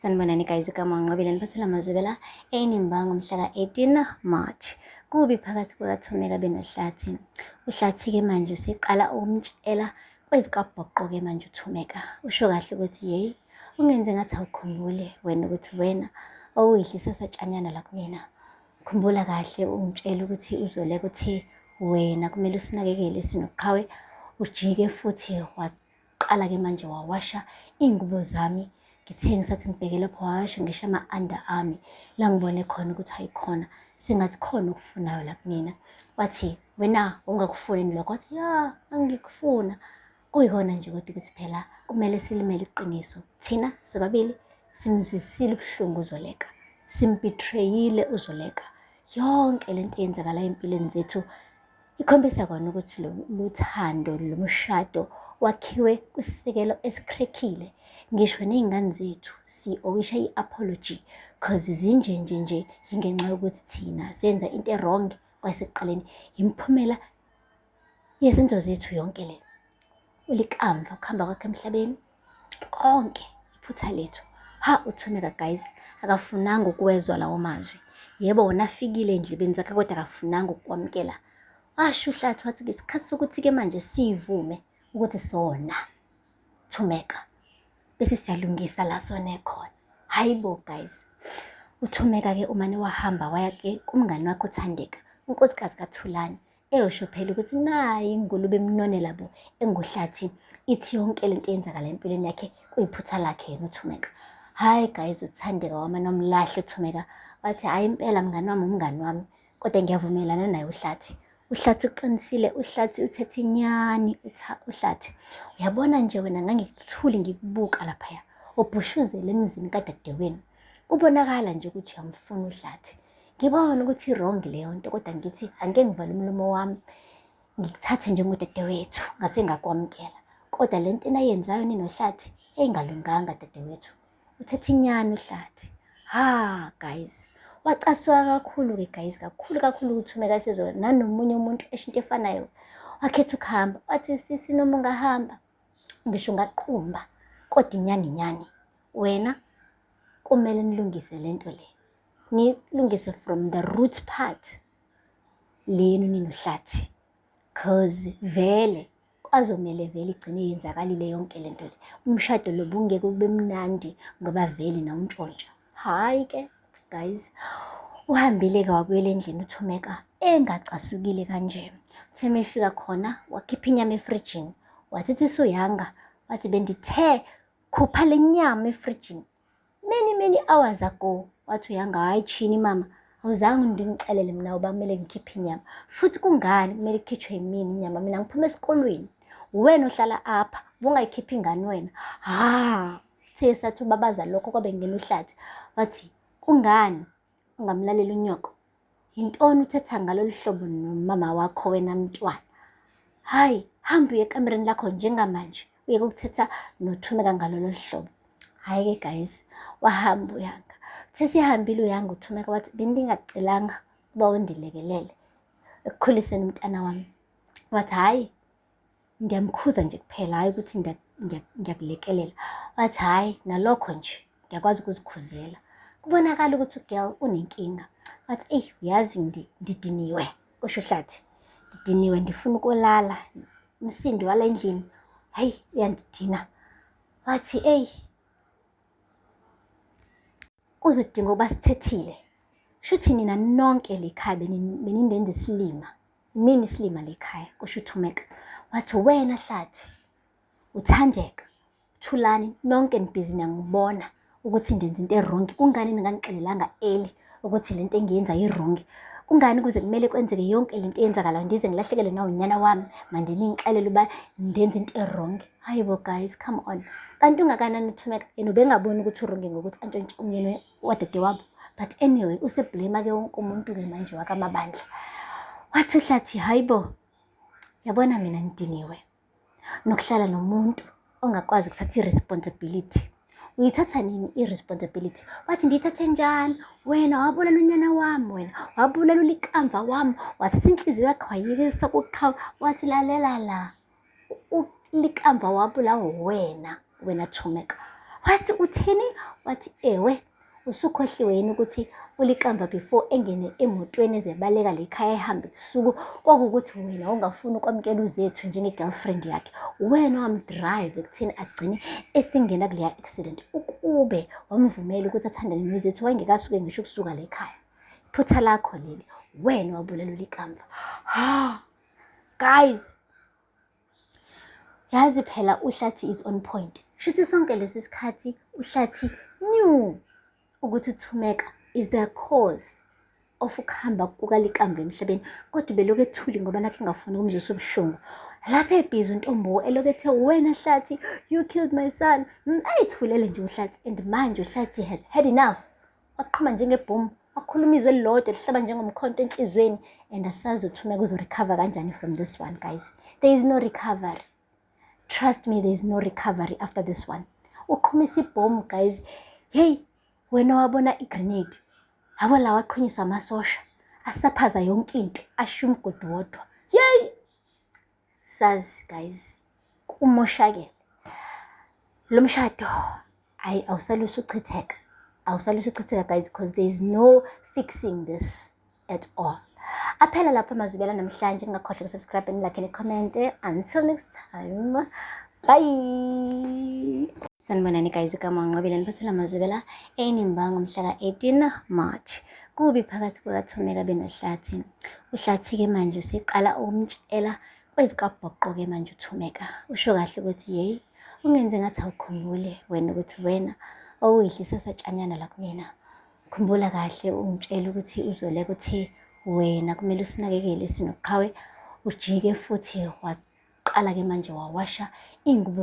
Sanibonani guys, igama ngiqabile niphathela amazwibela enimbango mhla ka-18 March. Kubi phakathi kukaThumeka benoHlathi. UHlathi-ke manje useqala ukumtshela kwezikabhoqo-ke manje uThumeka. Usho kahle ukuthi yeyi, ungenze ngathi awukhumbule wena ukuthi wena awuyihlisa satshanyana la kumina. Khumbula kahle ungitshela ukuthi uzoleka uthi wena kumele usinakekele sinoqhawe. Ujike futhi waqala-ke manje wawasha iy'ngubo zami. Ngithe ngisathi ngibheke lapho wawasha ngisho ama-underarm la ngibone khona ukuthi hayikhona sengathi khona okufunayo la kumina. Wathi wena ungakufuni lokho? Wathi ya, angikufuna. Kuyikona nje kodwa ukuthi phela kumele silimele iqiniso. Thina sobabili simzwisile ubuhlungu uZoleka, simbitreyile uZoleka. Yonke lento eyenzakalayo empilweni zethu ikhombisa kona ukuthi luthando lomshado wakhiwe kwisisekelo esikhrekhile. Ngisho ney'ngane zethu si-owisha i-apology cause zinje yingenxa yokuthi thina senza into wrong kwasekuqaleni. Imiphumela yezenzo zethu yonke le, ulikamva ukuhamba kwakhe emhlabeni, konke iphutha lethu. uThumeka guys akafunanga ukuwezwa lawo mazwi. Yebo wona afikile endlebeni zakhe kodwa akafunanga ukwamukela. Washo uHlathi wathi ngesikhathi sokuthi-ke manje sivume ukuthi sona Thumeka bese siyalungisa la sone khona. Hayibo guys, uThumeka-ke umane wahamba waya-ke kumngani wakhe uThandeka, unkosikazi kaThulani, eyosho phela ukuthi nayi ingulube emnonela bo enguHlathi ithi yonke lento eyenzakala empilweni yakhe kuyiphutha lakhe yena uThumeka. Hayi guys, uThandeka wamane wamlahla uThumeka wathi hayi impela mngani wami umngani wami, kodwa ngiyavumelana naye uHlathi. uHlathi uqinisile, uHlathi uthethe inyani. uHlathi uyabona nje wena ngangikuthuli ngikubuka laphaya ubhushuzele emzini kadadewenu. Kubonakala nje ukuthi uyamfuna uHlathi. Ngibona ukuthi wrong leyo nto kodwa ngithi angeke ngivale umlomo wami ngikuthathe njengodadewethu ngase ngakwamukela. Kodwa lento enayenzayo ninoHlathi engalunganga dadewethu. Uthethe inyani uHlathi. Guys, wacasuka kakhulu-ke guys, kakhulu uThumeka esezona nanomunye umuntu eshinto efanayo. Wakhetha ukuhamba wathi sisi noma ungahamba ngisho ngaqumba kodwa inyani wena kumele nilungise lento le, nilungise from the root part lenu ninoHlathi cause vele kwazomele vele igcine yenzakalile yonke lento le. Umshado lo bungeke ube mnandi ngoba vele nawuntshontsha. Hayi-ke guys, uhambile-ke wabuyela endlini uThumeka engacasukile kanje. Uthe mefika khona wakhipha inyama efrijini wathi isuyanga, wathi bendithe khupha le nyama efrijini many hours ago. Wathi uyanga, hayi chini mama, awuzange ngixelele mina uba kumele ngikhiphe inyama, futhi kungani kumele ikhitshwe yimini inyama? Mina ngiphuma esikolweni, wena ohlala apha bungayikhiphi ingane wena. Uthe sathi ubabaza lokho kwabe ngena uHlathi wathi kungani ungamlalela unyoko? Yintoni uthetha ngalolu hlobo nomama wakho wena mntwana? Hayi, hamba uye ekamereni lakho njengamanje uyeke ukuthetha noThumeka ngalolu hlobo. Hayi-ke guys, wahamba uyanga. Uthe sihambile uyanga uThumeka wathi bendingacelanga ukuba undilekelele ekukhuliseni umntana wami. Wathi hayi, ngiyamkhuza nje kuphela, hayi ukuthi ngiyakulekelela. Wathi hayi, nalokho nje ngiyakwazi ukuzikhuzela. Kubonakala ukuthi ugirl unenkinga. Wathi uyazi ngidiniwe, kusho uHlathi, ngidiniwe ndifuna ukulala, umsindo wala endlini hayi uyandidina. Wathi uzodinga ukuba sithethile, shuthi nina nonke lekhaya benindenza isilima, imini isilima lekhaya, kusho uThumeka. Wathi wena Hlathi, uThandeka, uThulani, nonke nibhizi niyangibona ukuthi ndenza into wrong. Kungani ningangixelelanga early ukuthi lento engiyenza yi-wrong? Kungani kuze kumele kwenzeke yonke lento eyenzakalayo ndize ngilahlekelwe nawo unyana wami mande ningixelele uba ndenza into wrong? Hayibo guys, come on. Kanti ungakanani uThumeka yena ubengaboni ukuthi u-wrong ngokuthi antshontshe umyeni wadadewabo? But anyway, useblame-ke wonke umuntu-ke manje wakamabandla. Wathi uHlathi hayibo, yabona mina ngidiniwe nokuhlala nomuntu ongakwazi ukuthatha i-responsibility. Uyithatha nini i-responsibility? Wathi ndiyithathe njani? Wena wabulala unyana wami, wena wabulala ulikamva wami, wathatha inhliziyo yakho wayikisa kuqhawe. Wathi lalela la, ulikamva wabulawa wena Thumeka. wathi uthini? Wathi ewe, usukhohliwe yini ukuthi uliqamba before engene emotweni ezebaleka lekhaya ehambe ebusuku kwakukuthi wena ungafuni ukwamukela uzethu njenge-girlfriend yakhe, wena wamdrive ekutheni agcine esingena kuleya accident, ukube wamvumela ukuthi athandane nozethu wayengekasuke ngisho ukusuka lekhaya. Iphutha lakho leli, wena wabulela uliqamba. Guys, yazi phela uHlathi is on point. Shuthi sonke lesi sikhathi uHlathi knew ukuthi Thumeka is the cause of ukuhamba kukaliqamba emhlabeni, kodwa belokhu ethuli ngoba nakhe engafuni ukumzwisa ubuhlungu. Lapha ebhizi uNtombo elokhu ethe wena Hlathi, you killed my son. Ayithulele nje uHlathi, and manje uHlathi has had enough. Waqhuma njengebhomu, wakhuluma izwi elilodwa lihlaba njengomkhonto enhlizweni, and asazi uThumeka uzorecover kanjani from this one. Guys, there is no recovery. Trust me, there is no recovery after this one. Uqhumisa ibhomu guys. Hey, wena wabona igrenade, yabo la waqhunyiswa amasosha asaphaza yonke into, ashiya umgodi wodwa. Yey, sazi guys, kumoshakele lo mshado. Awusalusa uchitheka guys, because there is no fixing this at all. Aphela lapho amazwibela namhlanje, ngingakhohlwa ukusubscribe and like and comment. Until next time, bye. Sanibonani guys, igama ngiNgqobile Mphathela amazwibela eNimbanga mhla ka-18 March. Kubi phakathi kukaThumeka benoHlathi. uHlathi-ke manje useqala ukumtshela kwezikabhoqo-ke manje uThumeka. Usho kahle ukuthi yeyi, ungenze ngathi awukhumbule wena ukuthi wena okuyihlisa satshanyana la kumina. Khumbula kahle ungitshela ukuthi uzoleka uthi wena kumele usinakekele sinoqhawe, ujike futhi waqala-ke manje wawasha iy'ngubo